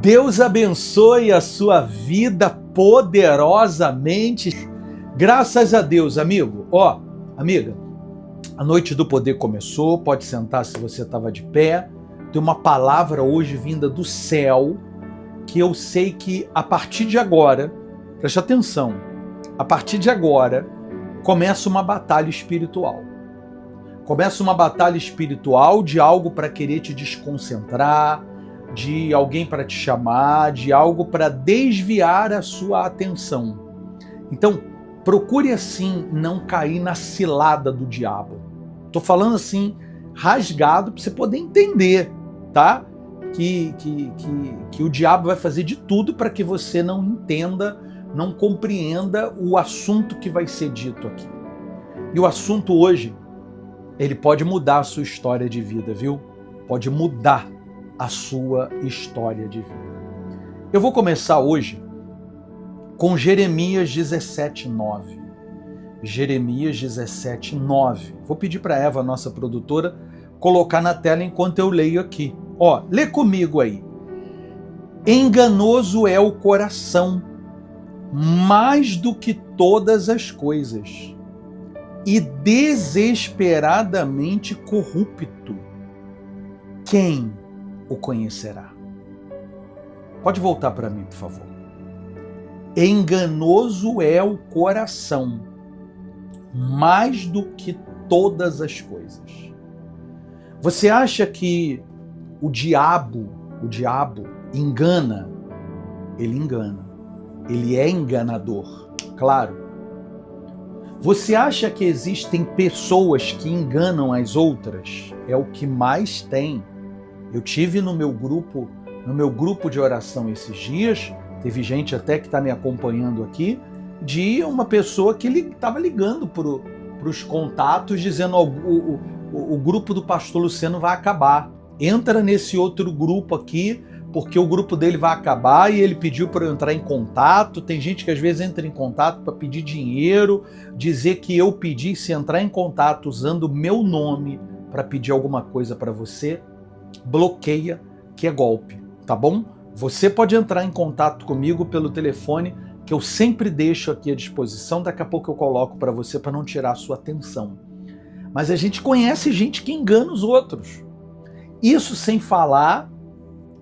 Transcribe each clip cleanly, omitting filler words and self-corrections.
Deus abençoe a sua vida poderosamente. Graças a Deus, amigo. Amiga, a noite do poder começou. Pode sentar se você estava de pé. Tem uma palavra hoje vinda do céu que eu sei que a partir de agora, preste atenção, a partir de agora começa uma batalha espiritual. Começa uma batalha espiritual de algo para querer te desconcentrar, de alguém para te chamar, de algo para desviar a sua atenção. Então, procure assim não cair na cilada do diabo. Tô falando assim, rasgado, para você poder entender, tá? Que o diabo vai fazer de tudo para que você não entenda, não compreenda o assunto que vai ser dito aqui. E o assunto hoje, ele pode mudar a sua história de vida, viu? Pode mudar a sua história de vida. Eu vou começar hoje com Jeremias 17:9. Jeremias 17:9. Vou pedir para a Eva, nossa produtora, colocar na tela enquanto eu leio aqui. Lê comigo aí. Enganoso é o coração, mais do que todas as coisas, e desesperadamente corrupto. Quem o conhecerá? Pode voltar para mim, por favor. Enganoso é o coração, mais do que todas as coisas. Você acha que o diabo engana? Ele engana. Ele é enganador, claro. Você acha que existem pessoas que enganam as outras? É o que mais tem. Eu tive no meu grupo de oração esses dias, teve gente até que está me acompanhando aqui, de uma pessoa que estava ligando para os contatos, dizendo: o grupo do pastor Luciano vai acabar. Entra nesse outro grupo aqui, porque o grupo dele vai acabar, e ele pediu para eu entrar em contato. Tem gente que às vezes entra em contato para pedir dinheiro, dizer que eu pedi. Se entrar em contato usando o meu nome para pedir alguma coisa para você, bloqueia, que é golpe, tá bom? Você pode entrar em contato comigo pelo telefone, que eu sempre deixo aqui à disposição. Daqui a pouco eu coloco para você, para não tirar a sua atenção. Mas a gente conhece gente que engana os outros. Isso sem falar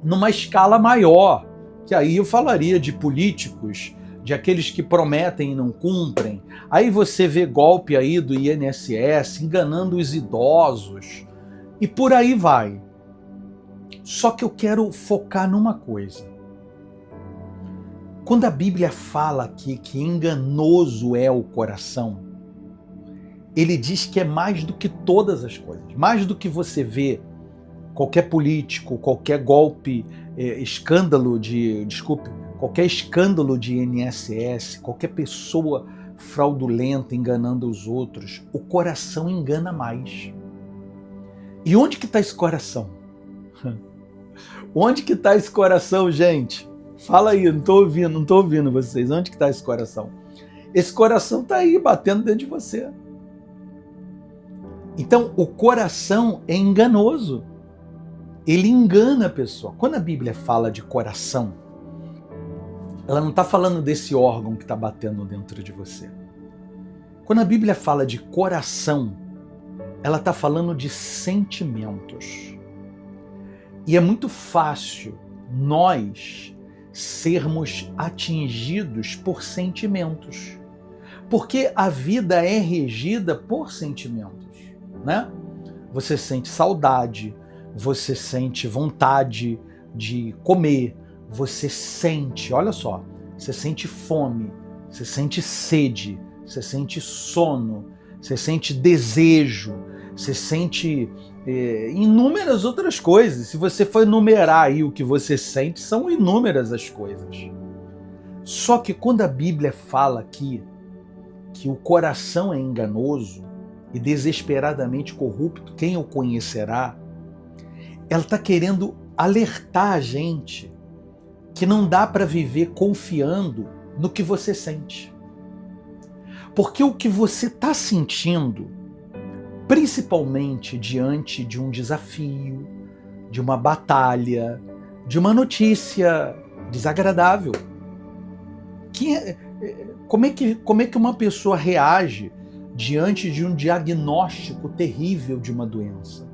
numa escala maior, que aí eu falaria de políticos, de aqueles que prometem e não cumprem. Aí você vê golpe aí do INSS, enganando os idosos, e por aí vai. Só que eu quero focar numa coisa. Quando a Bíblia fala aqui que enganoso é o coração, ele diz que é mais do que todas as coisas, mais do que você vê qualquer político, qualquer golpe, qualquer escândalo de INSS, qualquer pessoa fraudulenta enganando os outros. O coração engana mais. E onde que está esse coração? Onde que está esse coração, gente? Fala aí, não estou ouvindo vocês. Onde que está esse coração? Esse coração está aí, batendo dentro de você. Então, o coração é enganoso. Ele engana a pessoa. Quando a Bíblia fala de coração, ela não está falando desse órgão que está batendo dentro de você. Quando a Bíblia fala de coração, ela está falando de sentimentos. E é muito fácil nós sermos atingidos por sentimentos. Porque a vida é regida por sentimentos, né? Você sente saudade, você sente vontade de comer, você sente, olha só, você sente fome, você sente sede, você sente sono, você sente desejo, você sente inúmeras outras coisas. Se você for enumerar aí o que você sente, são inúmeras as coisas. Só que quando a Bíblia fala aqui que o coração é enganoso e desesperadamente corrupto, quem o conhecerá? Ela está querendo alertar a gente que não dá para viver confiando no que você sente. Porque o que você está sentindo, principalmente diante de um desafio, de uma batalha, de uma notícia desagradável. Como é que uma pessoa reage diante de um diagnóstico terrível de uma doença?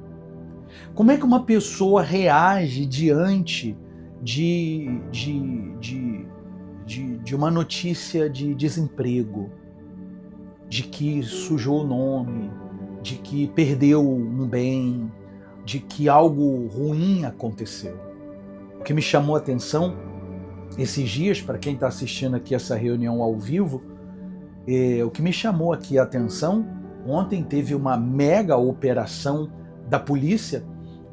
Como é que uma pessoa reage diante de uma notícia de desemprego, de que sujou o nome, de que perdeu um bem, de que algo ruim aconteceu? O que me chamou a atenção esses dias, para quem está assistindo aqui essa reunião ao vivo, o que me chamou aqui a atenção, ontem teve uma mega operação da polícia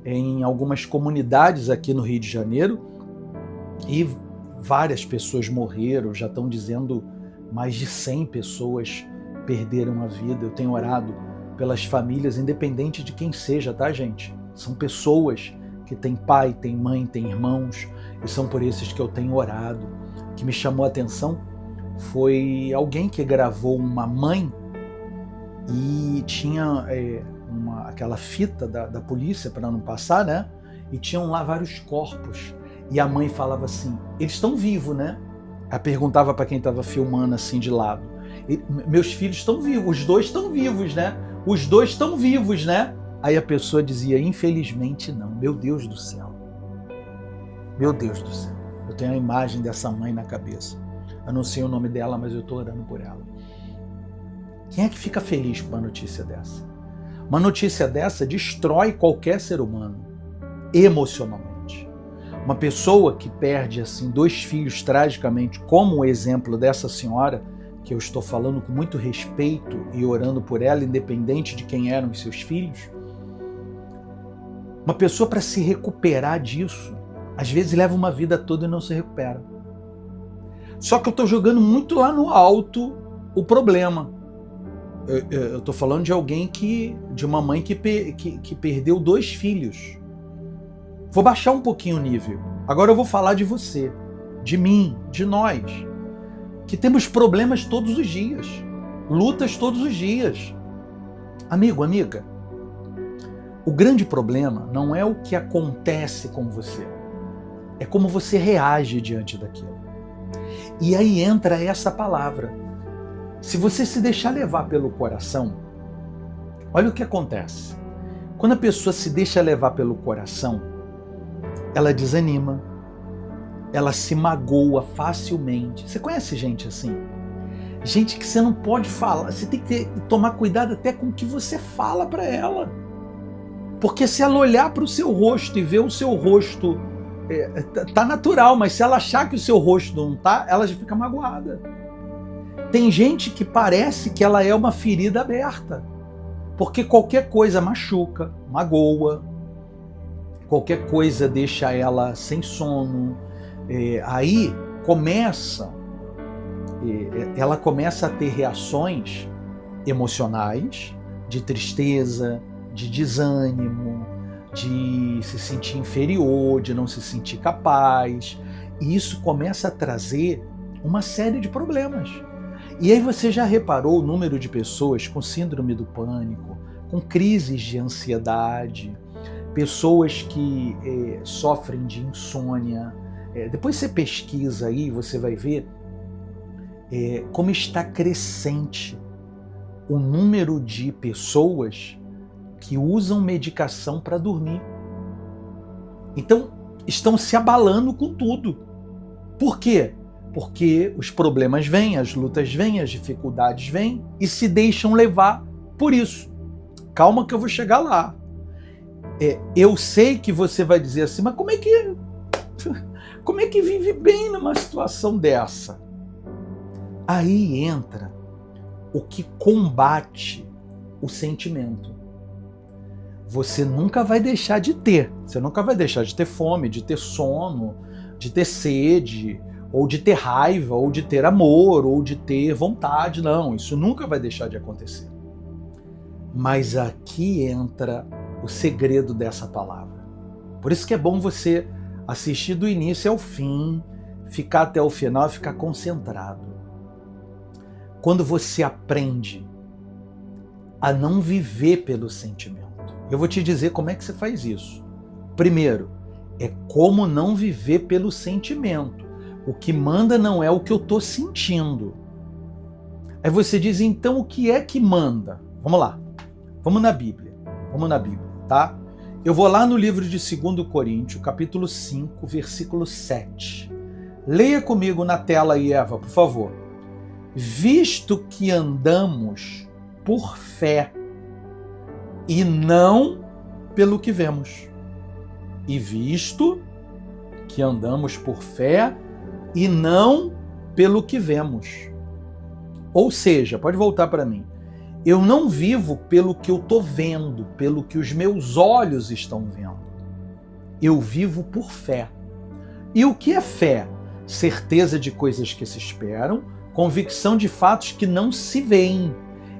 em algumas comunidades aqui no Rio de Janeiro e várias pessoas morreram, já estão dizendo mais de 100 pessoas perderam a vida. Eu tenho orado pelas famílias, independente de quem seja, tá, gente? São pessoas que têm pai, têm mãe, têm irmãos, e são por esses que eu tenho orado. O que me chamou a atenção foi alguém que gravou uma mãe e tinha aquela fita da polícia para não passar, né? E tinham lá vários corpos. E a mãe falava assim, eles estão vivos, né? Ela perguntava para quem estava filmando assim de lado. Meus filhos estão vivos, os dois estão vivos, né? Os dois estão vivos, né? Aí a pessoa dizia, infelizmente não. Meu Deus do céu. Meu Deus do céu. Eu tenho a imagem dessa mãe na cabeça. Eu não sei o nome dela, mas eu estou orando por ela. Quem é que fica feliz com uma notícia dessa? Uma notícia dessa destrói qualquer ser humano, emocionalmente. Uma pessoa que perde assim 2 filhos tragicamente, como o exemplo dessa senhora, que eu estou falando com muito respeito e orando por ela, independente de quem eram os seus filhos, uma pessoa para se recuperar disso, às vezes leva uma vida toda e não se recupera. Só que eu estou jogando muito lá no alto o problema. Eu estou falando de alguém de uma mãe que perdeu 2 filhos. Vou baixar um pouquinho o nível. Agora eu vou falar de você, de mim, de nós, que temos problemas todos os dias, lutas todos os dias. Amigo, amiga, o grande problema não é o que acontece com você, é como você reage diante daquilo. E aí entra essa palavra. Se você se deixar levar pelo coração, olha o que acontece. Quando a pessoa se deixa levar pelo coração, ela desanima, ela se magoa facilmente. Você conhece gente assim? Gente que você não pode falar, você tem que tomar cuidado até com o que você fala para ela. Porque se ela olhar para o seu rosto e ver o seu rosto, tá natural, mas se ela achar que o seu rosto não tá, ela já fica magoada. Tem gente que parece que ela é uma ferida aberta, porque qualquer coisa machuca, magoa, qualquer coisa deixa ela sem sono. Aí ela começa a ter reações emocionais, de tristeza, de desânimo, de se sentir inferior, de não se sentir capaz. E isso começa a trazer uma série de problemas. E aí você já reparou o número de pessoas com síndrome do pânico, com crises de ansiedade, pessoas que sofrem de insônia. Depois você pesquisa aí, você vai ver como está crescente o número de pessoas que usam medicação para dormir. Então, estão se abalando com tudo. Por quê? Porque os problemas vêm, as lutas vêm, as dificuldades vêm e se deixam levar por isso. Calma que eu vou chegar lá. Eu sei que você vai dizer assim, mas como é que vive bem numa situação dessa? Aí entra o que combate o sentimento. Você nunca vai deixar de ter. Você nunca vai deixar de ter fome, de ter sono, de ter sede, ou de ter raiva, ou de ter amor, ou de ter vontade. Não, isso nunca vai deixar de acontecer. Mas aqui entra o segredo dessa palavra. Por isso que é bom você assistir do início ao fim, ficar até o final e ficar concentrado. Quando você aprende a não viver pelo sentimento, eu vou te dizer como é que você faz isso. Primeiro, É como não viver pelo sentimento. O que manda não é o que eu estou sentindo. Aí você diz, então o que é que manda? Vamos lá. Vamos na Bíblia. Vamos na Bíblia, tá? Eu vou lá no livro de 2 Coríntios, capítulo 5, versículo 7. Leia comigo na tela aí, Eva, por favor. Visto que andamos por fé e não pelo que vemos. E visto que andamos por fé e não pelo que vemos. Ou seja, pode voltar para mim. Eu não vivo pelo que eu estou vendo, pelo que os meus olhos estão vendo. Eu vivo por fé. E o que é fé? Certeza de coisas que se esperam, convicção de fatos que não se veem.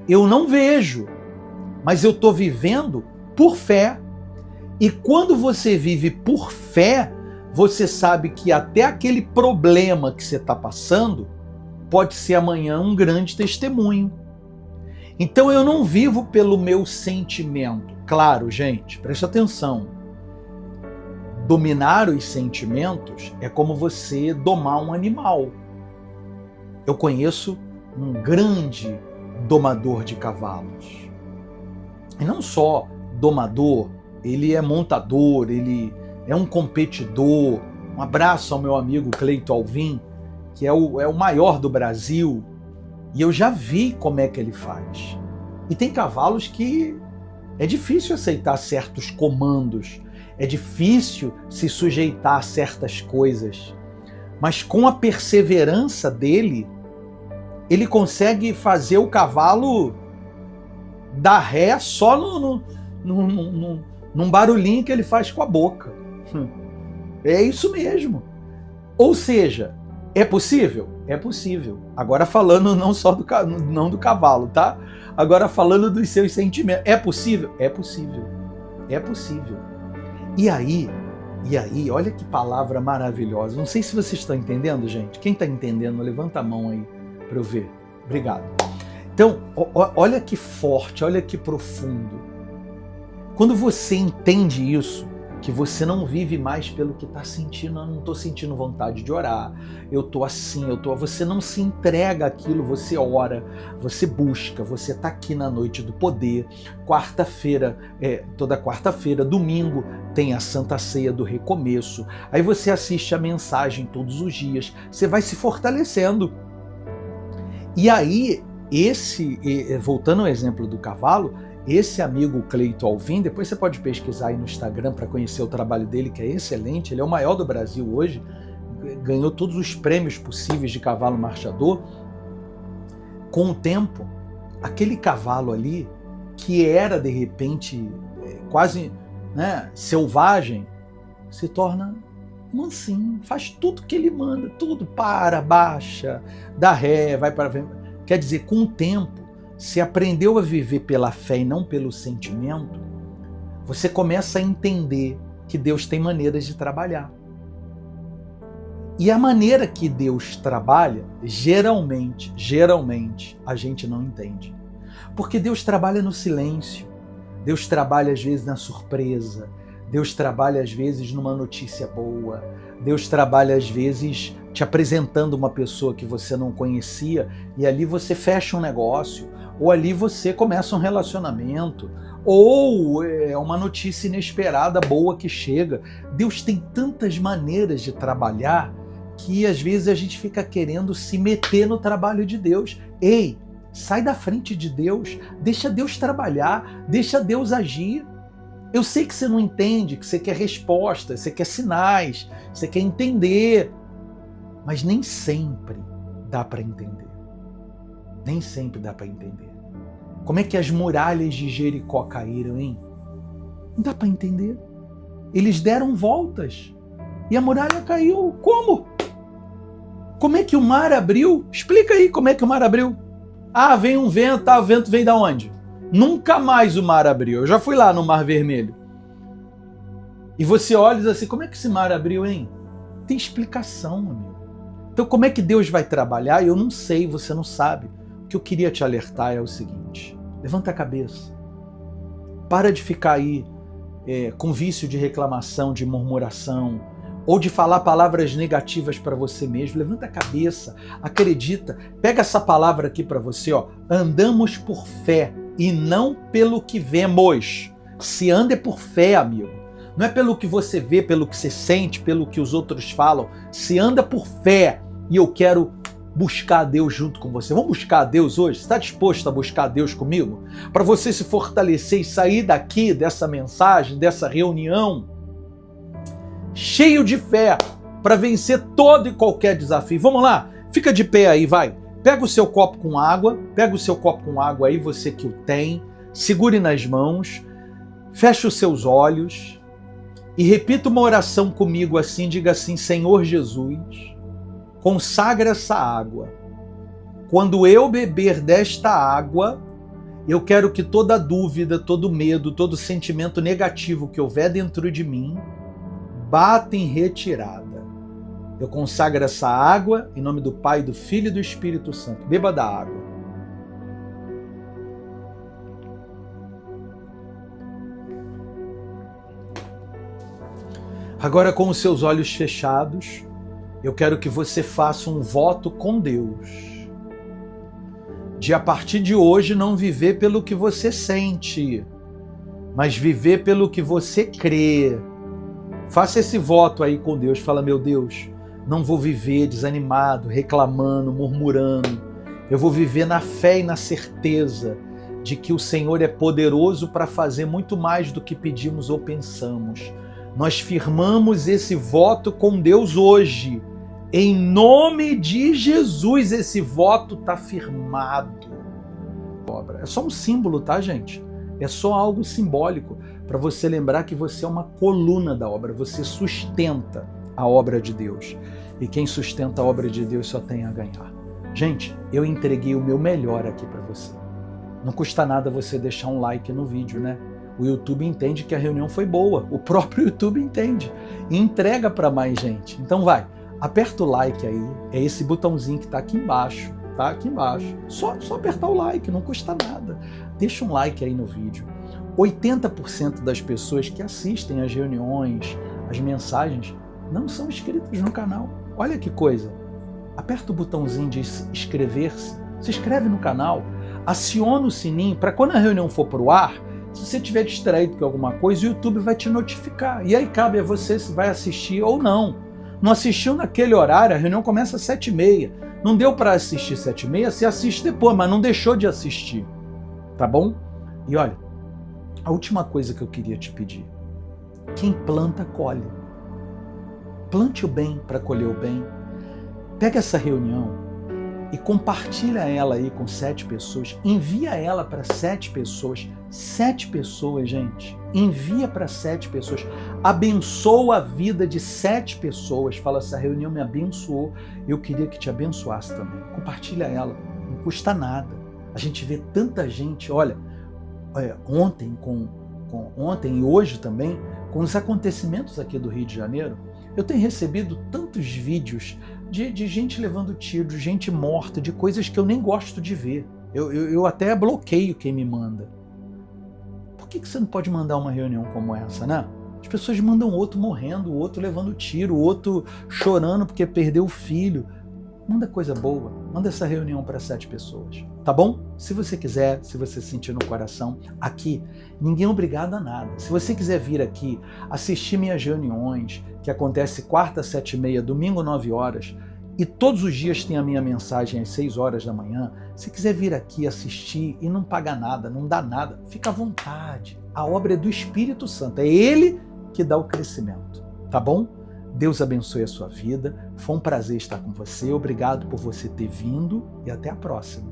Eu não vejo, mas eu estou vivendo por fé. E quando você vive por fé, você sabe que até aquele problema que você está passando pode ser amanhã um grande testemunho. Então eu não vivo pelo meu sentimento. Claro, gente, preste atenção. Dominar os sentimentos é como você domar um animal. Eu conheço um grande domador de cavalos. E não só domador, ele é montador, ele é um competidor. Um abraço ao meu amigo Cleito Alvim, que é o maior do Brasil. E eu já vi como é que ele faz. E tem cavalos que é difícil aceitar certos comandos, é difícil se sujeitar a certas coisas. Mas com a perseverança dele, ele consegue fazer o cavalo dar ré só num barulhinho que ele faz com a boca. É isso mesmo. Ou seja, é possível? É possível. Agora falando não só não do cavalo, tá? Agora falando dos seus sentimentos. É possível? É possível. É possível. E aí, olha que palavra maravilhosa. Não sei se vocês estão entendendo, gente. Quem está entendendo, levanta a mão aí para eu ver. Obrigado. Então, olha que forte, olha que profundo. Quando você entende isso, que você não vive mais pelo que está sentindo, eu não estou sentindo vontade de orar, eu estou assim, você não se entrega àquilo, você ora, você busca, você está aqui na noite do poder, quarta-feira, toda quarta-feira, domingo tem a Santa Ceia do Recomeço, aí você assiste a mensagem todos os dias, você vai se fortalecendo. E aí, voltando ao exemplo do cavalo, esse amigo Cleito Alvim, depois você pode pesquisar aí no Instagram para conhecer o trabalho dele, que é excelente, ele é o maior do Brasil hoje, ganhou todos os prêmios possíveis de cavalo marchador. Com o tempo, aquele cavalo ali, que era de repente quase selvagem, se torna mansinho, faz tudo que ele manda, tudo, para, baixa, dá ré, vai para... Quer dizer, com o tempo, se aprendeu a viver pela fé e não pelo sentimento, você começa a entender que Deus tem maneiras de trabalhar. E a maneira que Deus trabalha, geralmente, a gente não entende. Porque Deus trabalha no silêncio, Deus trabalha às vezes na surpresa, Deus trabalha às vezes numa notícia boa, Deus trabalha às vezes te apresentando uma pessoa que você não conhecia e ali você fecha um negócio, ou ali você começa um relacionamento, ou é uma notícia inesperada, boa que chega. Deus tem tantas maneiras de trabalhar que às vezes a gente fica querendo se meter no trabalho de Deus. Ei, sai da frente de Deus, deixa Deus trabalhar, deixa Deus agir. Eu sei que você não entende, que você quer respostas, você quer sinais, você quer entender, mas nem sempre dá para entender. Nem sempre dá para entender. Como é que as muralhas de Jericó caíram, hein? Não dá para entender. Eles deram voltas e a muralha caiu. Como? Como é que o mar abriu? Explica aí como é que o mar abriu. Ah, vem um vento, o vento vem da onde? Nunca mais o mar abriu. Eu já fui lá no Mar Vermelho. E você olha e diz assim, como é que esse mar abriu, hein? Tem explicação, amigo. Então como é que Deus vai trabalhar? Eu não sei, você não sabe. O que eu queria te alertar é o seguinte, levanta a cabeça. Para de ficar aí com vício de reclamação, de murmuração, ou de falar palavras negativas para você mesmo, levanta a cabeça, acredita, pega essa palavra aqui para você, ó, andamos por fé e não pelo que vemos. Se anda é por fé, amigo. Não é pelo que você vê, pelo que você sente, pelo que os outros falam. Se anda por fé. E eu quero buscar a Deus junto com você. Vamos buscar a Deus hoje? Está disposto a buscar a Deus comigo? Para você se fortalecer e sair daqui, dessa mensagem, dessa reunião, cheio de fé, para vencer todo e qualquer desafio. Vamos lá? Fica de pé aí, vai. Pega o seu copo com água, aí, você que o tem, segure nas mãos, feche os seus olhos e repita uma oração comigo assim, diga assim: Senhor Jesus, consagra essa água. Quando eu beber desta água, eu quero que toda dúvida, todo medo, todo sentimento negativo que houver dentro de mim, bata em retirada. Eu consagro essa água em nome do Pai, do Filho e do Espírito Santo. Beba da água. Agora, com os seus olhos fechados, eu quero que você faça um voto com Deus. De a partir de hoje não viver pelo que você sente, mas viver pelo que você crê. Faça esse voto aí com Deus. Fala: meu Deus, não vou viver desanimado, reclamando, murmurando. Eu vou viver na fé e na certeza de que o Senhor é poderoso para fazer muito mais do que pedimos ou pensamos. Nós firmamos esse voto com Deus hoje. Em nome de Jesus, esse voto está firmado. É só um símbolo, tá, gente? É só algo simbólico para você lembrar que você é uma coluna da obra, você sustenta a obra de Deus. E quem sustenta a obra de Deus só tem a ganhar. Gente, eu entreguei o meu melhor aqui para você. Não custa nada você deixar um like no vídeo, né? O YouTube entende que a reunião foi boa, o próprio YouTube entende e entrega para mais gente. Então vai, aperta o like aí, é esse botãozinho que está aqui embaixo, tá? Aqui embaixo. Só apertar o like, não custa nada. Deixa um like aí no vídeo. 80% das pessoas que assistem às reuniões, às mensagens, não são inscritas no canal. Olha que coisa. Aperta o botãozinho de inscrever-se, se inscreve no canal, aciona o sininho para quando a reunião for para o ar, se você estiver distraído com alguma coisa, o YouTube vai te notificar. E aí cabe a você se vai assistir ou não. Não assistiu naquele horário, a reunião começa às 7h30. Não deu para assistir 7h30, você assiste depois, mas não deixou de assistir. Tá bom? E olha, a última coisa que eu queria te pedir. Quem planta, colhe. Plante o bem para colher o bem. Pega essa reunião e compartilha ela aí com 7 pessoas. Envia ela para 7 pessoas. 7 pessoas, gente. Envia para 7 pessoas. Abençoa a vida de 7 pessoas. Fala: essa reunião me abençoou. Eu queria que te abençoasse também. Compartilha ela. Não custa nada. A gente vê tanta gente, olha, ontem e hoje também, com os acontecimentos aqui do Rio de Janeiro, eu tenho recebido tantos vídeos de gente levando tiro, de gente morta, de coisas que eu nem gosto de ver. Eu até bloqueio quem me manda. Por que você não pode mandar uma reunião como essa, né? As pessoas mandam o outro morrendo, o outro levando tiro, o outro chorando porque perdeu o filho. Manda coisa boa, manda essa reunião para 7 pessoas, tá bom? Se você quiser, se você sentir no coração, aqui, ninguém é obrigado a nada. Se você quiser vir aqui, assistir minhas reuniões, que acontece quarta, 7h30, domingo, 9h, e todos os dias tem a minha mensagem às 6h da manhã, se quiser vir aqui assistir e não pagar nada, não dá nada, fica à vontade. A obra é do Espírito Santo, é Ele que dá o crescimento, tá bom? Deus abençoe a sua vida. Foi um prazer estar com você. Obrigado por você ter vindo e até a próxima.